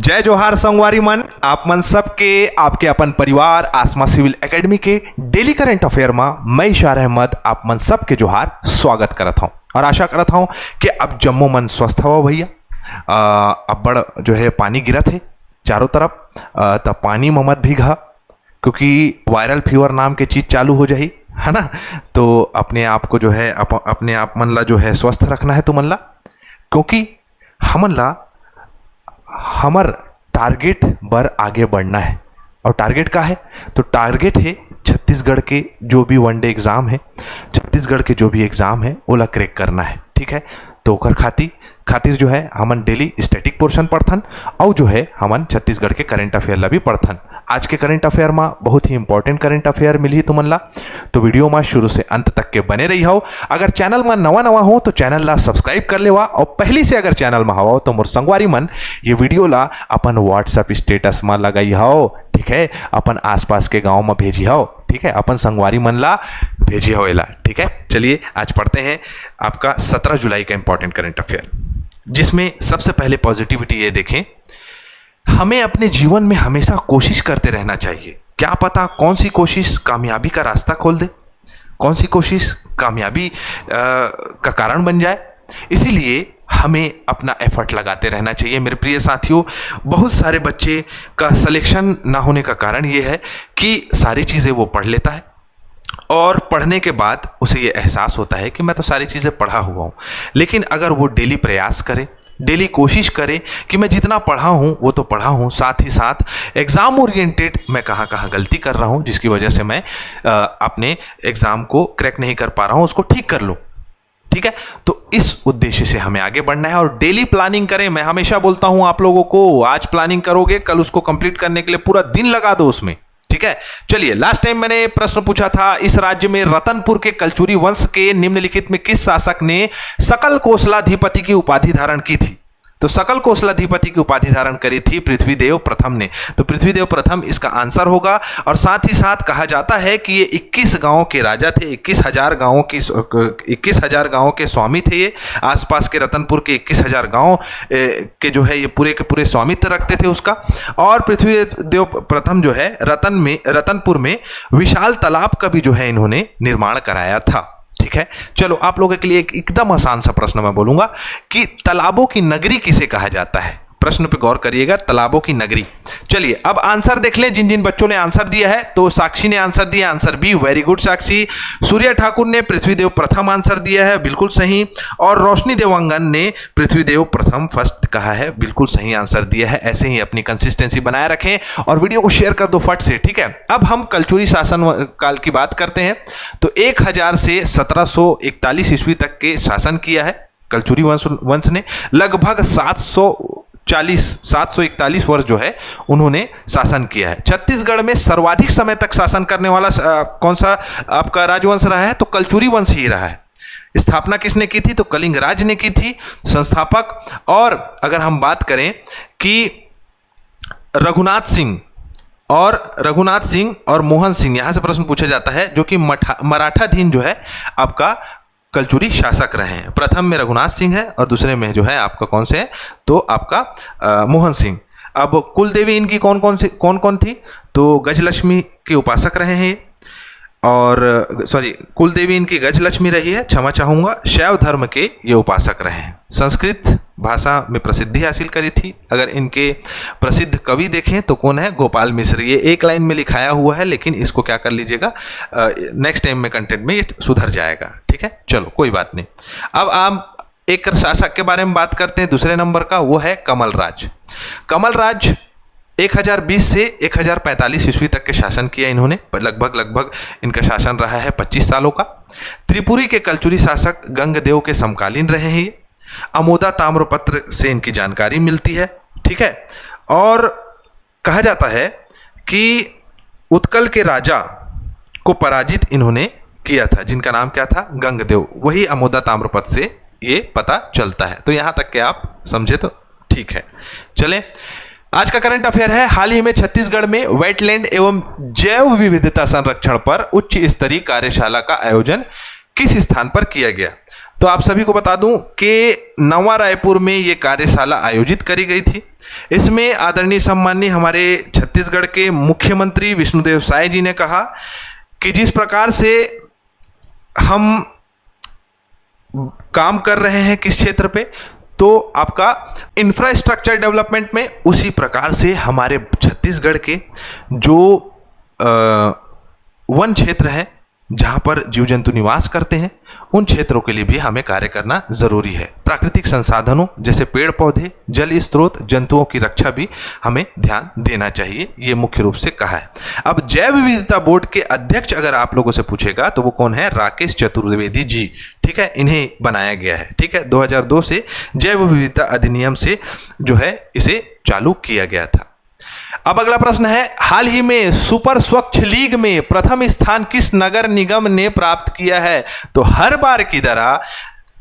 जय जोहार संगवारी मन, आप मन सबके आपके अपन परिवार आसमा सिविल एकेडमी के डेली करंट अफेयर में मैं इशार अहमद आप मन सबके जोहार स्वागत करत हूं और आशा करत हूं कि अब जम्मो मन स्वस्थ हो भैया। अब बड़ जो है पानी गिरत है चारों तरफ, तब पानी में मत भीगा क्योंकि वायरल फीवर नाम के चीज चालू हो जाही है ना। तो अपने आप को जो है अपने आप मन ला जो है स्वस्थ रखना है तुमन ला, क्योंकि हमन ला हमर टारगेट बर आगे बढ़ना है। और टारगेट का है तो टारगेट है छत्तीसगढ़ के जो भी वनडे एग्ज़ाम है, छत्तीसगढ़ के जो भी एग्ज़ाम है ओला क्रैक करना है। ठीक है, तो ओकर खातिर जो है हमन डेली स्टैटिक पोर्शन पढ़थन और जो है हमन छत्तीसगढ़ के करंट अफेयर ला भी पढ़थन। आज के करंट अफेयर में बहुत ही इंपॉर्टेंट करंट अफेयर मिली तुमन ला, तो वीडियो में शुरू से अंत तक के बने रही हो। अगर चैनल में नवा हो तो चैनल ला सब्सक्राइब कर लेवा, और पहली से अगर चैनल में हवा तो मोर संगवारी मन ये वीडियो ला अपन व्हाट्सएप स्टेटस में लगाई हो। ठीक है, अपन आसपास के गांव में भेजी हो। ठीक है, अपन संगवारी मन ला भेजी हो एला। ठीक है, चलिए आज पढ़ते हैं आपका 17 जुलाई का इंपॉर्टेंट करंट अफेयर, जिसमें सबसे पहले पॉजिटिविटी ये देखें, हमें अपने जीवन में हमेशा कोशिश करते रहना चाहिए। क्या पता कौन सी कोशिश कामयाबी का रास्ता खोल दे, कौन सी कोशिश कामयाबी का कारण बन जाए। इसीलिए हमें अपना एफर्ट लगाते रहना चाहिए। मेरे प्रिय साथियों, बहुत सारे बच्चे का सिलेक्शन ना होने का कारण ये है कि सारी चीज़ें वो पढ़ लेता है और पढ़ने के बाद उसे ये एहसास होता है कि मैं तो सारी चीज़ें पढ़ा हुआ हूँ, लेकिन अगर वो डेली प्रयास करे, डेली कोशिश करे कि मैं जितना पढ़ा हूँ वो तो पढ़ा हूँ, साथ ही साथ एग्ज़ाम ओरिएंटेड मैं कहाँ गलती कर रहा हूँ जिसकी वजह से मैं अपने एग्ज़ाम को क्रैक नहीं कर पा रहा हूँ, उसको ठीक कर लूँ। ठीक है, तो इस उद्देश्य से हमें आगे बढ़ना है और डेली प्लानिंग करें। मैं हमेशा बोलता हूँ आप लोगों को, आज प्लानिंग करोगे कल उसको कंप्लीट करने के लिए पूरा दिन लगा दो उसमें। ठीक है, चलिए लास्ट टाइम मैंने प्रश्न पूछा था, इस राज्य में रतनपुर के कलचुरी वंश के निम्नलिखित में किस शासक ने सकल कोसलाधिपति की उपाधि धारण की थी। तो सकल कोसलाधिपति की उपाधि धारण करी थी पृथ्वीदेव प्रथम ने। तो पृथ्वीदेव प्रथम इसका आंसर होगा। और साथ ही साथ कहा जाता है कि ये 21 गांव के राजा थे, 21,000 गांवों के स्वामी थे। ये आसपास के रतनपुर के 21,000 गांव के जो है ये पूरे के पूरे स्वामित्व रखते थे उसका। और पृथ्वीदेव प्रथम जो है रतनपुर में विशाल तालाब का भी जो है इन्होंने निर्माण कराया था। ठीक है, चलो आप लोगों के लिए एक एकदम आसान सा प्रश्न मैं बोलूंगा कि तालाबों की नगरी किसे कहा जाता है। प्रश्न पे गौर करिएगा, तालाबों की नगरी। चलिए अब आंसर देख लें जिन जिन बच्चों ने आंसर दिया है। तो साक्षी ने आंसर दिया, आंसर बी, वेरी गुड साक्षी। सूर्या ठाकुर ने पृथ्वीदेव प्रथम आंसर दिया है, बिल्कुल सही। और रोशनी देवांगन ने पृथ्वीदेव प्रथम फर्स्ट कहा है, बिल्कुल सही आंसर दिया है। ऐसे ही अपनी कंसिस्टेंसी बनाए रखें और वीडियो को शेयर कर दो फट से। ठीक है, अब हम कलचुरी शासन काल की बात करते हैं। तो 1000 से 1741 ईस्वी तक के शासन किया है कलचुरी वंश ने। लगभग 741 वर्ष जो है उन्होंने शासन किया है। छत्तीसगढ़ में सर्वाधिक समय तक शासन करने वाला कौन सा आपका राजवंश रहा है, तो कलचुरी वंश ही रहा है। स्थापना किसने की थी, तो कलिंग राज ने की थी संस्थापक। और अगर हम बात करें कि रघुनाथ सिंह और मोहन सिंह, यहां से प्रश्न पूछा जाता है, जो कि मराठाधीन जो है आपका कलचुरी शासक रहे हैं। प्रथम में रघुनाथ सिंह है और दूसरे में जो है आपका कौन से है, तो आपका मोहन सिंह। अब कुल देवी इनकी कौन कौन थी, तो गजलक्ष्मी के उपासक रहे हैं। और कुल देवी इनकी गजलक्ष्मी रही है, क्षमा चाहूंगा। शैव धर्म के ये उपासक रहे हैं। संस्कृत भाषा में प्रसिद्धि हासिल करी थी। अगर इनके प्रसिद्ध कवि देखें तो कौन है, गोपाल मिश्र। ये एक लाइन में लिखाया हुआ है, लेकिन इसको क्या कर लीजिएगा, नेक्स्ट टाइम में कंटेंट में ये सुधर जाएगा। ठीक है, चलो कोई बात नहीं। अब आप एक शासक के बारे में बात करते हैं दूसरे नंबर का, वो है कमल राज। कमल राज 1020 से 1045 ईस्वी तक के शासन किया इन्होंने। लगभग इनका शासन रहा है 25 सालों का। त्रिपुरी के कलचुरी शासक गंगदेव के समकालीन रहे हैं। अमोदा ताम्रपत्र से इनकी जानकारी मिलती है। ठीक है, और कहा जाता है कि उत्कल के राजा को पराजित इन्होंने किया था, जिनका नाम क्या था, गंगदेव। वही अमोदा ताम्रपत्र से ये पता चलता है। तो यहां तक के आप समझे तो ठीक है। चलें, आज का करंट अफेयर है, हाल ही में छत्तीसगढ़ में वेटलैंड एवं जैव विविधता संरक्षण पर उच्च स्तरीय कार्यशाला का आयोजन किस स्थान पर किया गया। तो आप सभी को बता दूं कि नवा रायपुर में ये कार्यशाला आयोजित करी गई थी। इसमें आदरणीय सम्माननीय हमारे छत्तीसगढ़ के मुख्यमंत्री विष्णुदेव साय जी ने कहा कि जिस प्रकार से हम काम कर रहे हैं किस क्षेत्र पे, तो आपका इंफ्रास्ट्रक्चर डेवलपमेंट में, उसी प्रकार से हमारे छत्तीसगढ़ के जो वन क्षेत्र है जहां पर जीव जंतु निवास करते हैं, उन क्षेत्रों के लिए भी हमें कार्य करना जरूरी है। प्राकृतिक संसाधनों जैसे पेड़ पौधे, जल स्रोत, जंतुओं की रक्षा भी हमें ध्यान देना चाहिए, ये मुख्य रूप से कहा है। अब जैव विविधता बोर्ड के अध्यक्ष अगर आप लोगों से पूछेगा तो वो कौन है? राकेश चतुर्वेदी जी, ठीक है, इन्हें बनाया गया है, ठीक है। 2002 से जैव विविधता अधिनियम से जो है इसे चालू किया गया था। अब अगला प्रश्न है, हाल ही में सुपर स्वच्छ लीग में प्रथम स्थान किस नगर निगम ने प्राप्त किया है? तो हर बार की तरह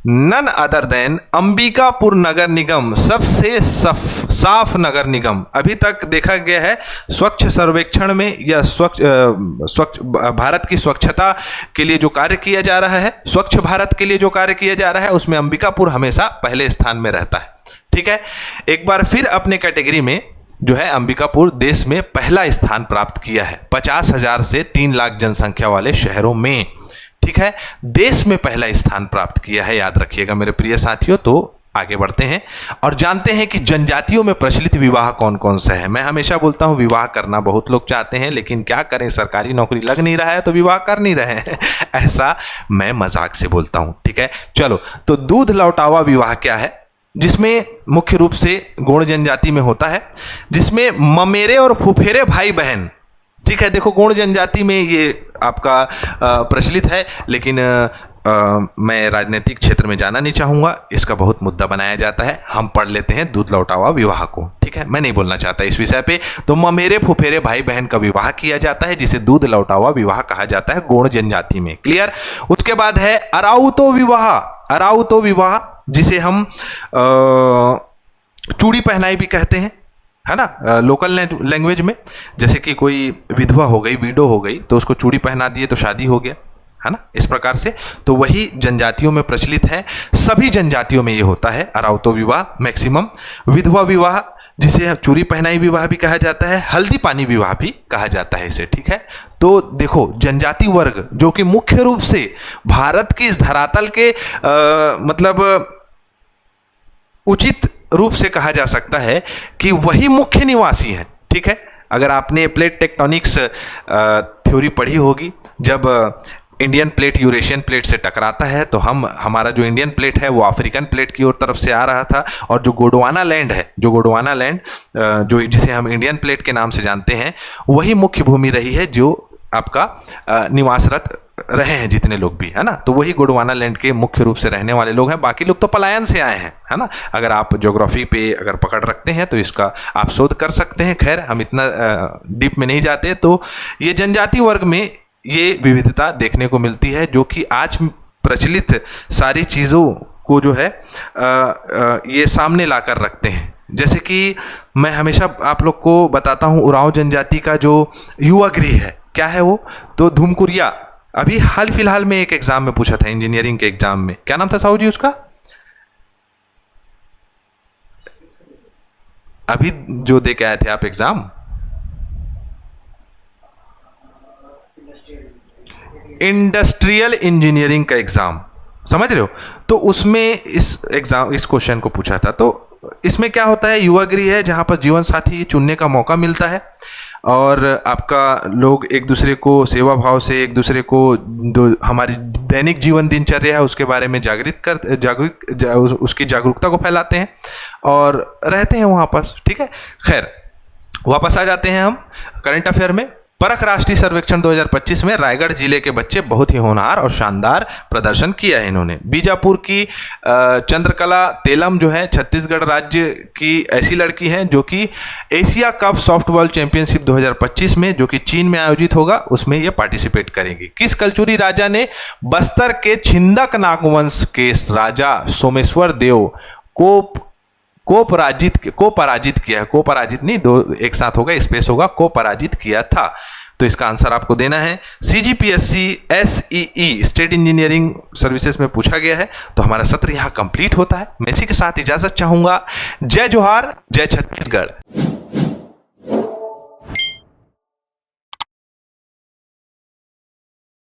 नन अदर देन अंबिकापुर नगर निगम सबसे साफ नगर निगम। अभी तक देखा गया है स्वच्छ सर्वेक्षण में या स्वच्छ भारत की स्वच्छता के लिए जो कार्य किया जा रहा है, स्वच्छ भारत के लिए जो कार्य किया जा रहा है, उसमें अंबिकापुर हमेशा पहले स्थान में रहता है, ठीक है। एक बार फिर अपने कैटेगरी में जो है अंबिकापुर देश में पहला स्थान प्राप्त किया है 50,000 से 3 लाख जनसंख्या वाले शहरों में, ठीक है, देश में पहला स्थान प्राप्त किया है, याद रखिएगा मेरे प्रिय साथियों। तो आगे बढ़ते हैं और जानते हैं कि जनजातियों में प्रचलित विवाह कौन कौन सा है। मैं हमेशा बोलता हूं विवाह करना बहुत लोग चाहते हैं, लेकिन क्या करें, सरकारी नौकरी लग नहीं रहा है तो विवाह कर नहीं रहे हैं ऐसा मैं मजाक से बोलता हूं, ठीक है। चलो, तो दूध लौटावा विवाह क्या है? जिसमें मुख्य रूप से गोंड जनजाति में होता है, जिसमें ममेरे और फुफेरे भाई बहन, ठीक है। देखो, गोंड जनजाति में ये आपका प्रचलित है, लेकिन मैं राजनीतिक क्षेत्र में जाना नहीं चाहूंगा, इसका बहुत मुद्दा बनाया जाता है। हम पढ़ लेते हैं दूध लौटावा विवाह को, ठीक है, मैं नहीं बोलना चाहता इस विषय पे। तो ममेरे फुफेरे भाई बहन का विवाह किया जाता है, जिसे दूध लौटावा विवाह कहा जाता है गोंड जनजाति में, क्लियर। उसके बाद है अराउतो विवाह। अराउतो विवाह जिसे हम चूड़ी पहनाई भी कहते हैं, है ना, लोकल लैंग्वेज में। जैसे कि कोई विधवा हो गई, विडो हो गई, तो उसको चूड़ी पहना दिए तो शादी हो गया, है ना, इस प्रकार से। तो वही जनजातियों में प्रचलित है, सभी जनजातियों में ये होता है अराउतो विवाह मैक्सिमम। विधवा विवाह जिसे चूड़ी पहनाई विवाह भी कहा जाता है, हल्दी पानी विवाह भी कहा जाता है इसे, ठीक है। तो देखो, जनजाति वर्ग जो कि मुख्य रूप से भारत की इस धरातल के मतलब उचित रूप से कहा जा सकता है कि वही मुख्य निवासी हैं, ठीक है। अगर आपने प्लेट टेक्टोनिक्स थ्योरी पढ़ी होगी, जब इंडियन प्लेट यूरेशियन प्लेट से टकराता है तो हमारा जो इंडियन प्लेट है वो अफ्रीकन प्लेट की ओर तरफ से आ रहा था, और जो गोंडवाना लैंड है, जो जिसे हम इंडियन प्लेट के नाम से जानते हैं, वही मुख्य भूमि रही है जो आपका निवासरत रहे हैं जितने लोग भी, है ना। तो वही गोंडवाना लैंड के मुख्य रूप से रहने वाले लोग हैं, बाकी लोग तो पलायन से आए हैं, है ना। अगर आप ज्योग्राफी पे अगर पकड़ रखते हैं तो इसका आप शोध कर सकते हैं। खैर, हम इतना डीप में नहीं जाते। तो ये जनजाति वर्ग में ये विविधता देखने को मिलती है, जो कि आज प्रचलित सारी चीज़ों को जो है ये सामने लाकर रखते हैं। जैसे कि मैं हमेशा आप लोग को बताता हूँ, उरांव जनजाति का जो युवा गृह है, क्या है वो? तो धूमकुरिया। अभी हाल फिलहाल में एक एग्जाम में पूछा था, इंजीनियरिंग के एग्जाम में, क्या नाम था साहू जी उसका? अभी जो दे के आए थे आप एग्जाम, इंडस्ट्रियल इंजीनियरिंग का एग्जाम, समझ रहे हो? तो उसमें इस क्वेश्चन को पूछा था। तो इसमें क्या होता है, युवा गृह है जहां पर जीवन साथी चुनने का मौका मिलता है, और आपका लोग एक दूसरे को सेवा भाव से एक दूसरे को जो हमारी दैनिक जीवन दिनचर्या है उसके बारे में उसकी जागरूकता को फैलाते हैं और रहते हैं वहाँ पर, ठीक है। खैर, वापस आ जाते हैं हम करंट अफेयर में। परख राष्ट्रीय सर्वेक्षण 2025 में रायगढ़ जिले के बच्चे बहुत ही होनहार और शानदार प्रदर्शन किया है इन्होंने। बीजापुर की चंद्रकला तेलम जो है छत्तीसगढ़ राज्य की ऐसी लड़की है जो कि एशिया कप सॉफ्टबॉल चैंपियनशिप 2025 में, जो कि चीन में आयोजित होगा, उसमें ये पार्टिसिपेट करेगी। किस कलचुरी राजा ने बस्तर के छिंदक नागवंश के राजा सोमेश्वर देव को पराजित किया है? को पराजित नहीं, दो एक साथ होगा, स्पेस होगा, को पराजित किया था। तो इसका आंसर आपको देना है CGPSC SEE state engineering services में पूछा गया है। तो हमारा सत्र यहाँ कंप्लीट होता है। मैं इसी के साथ इजाजत चाहूंगा। जय जोहार, जय छत्तीसगढ़।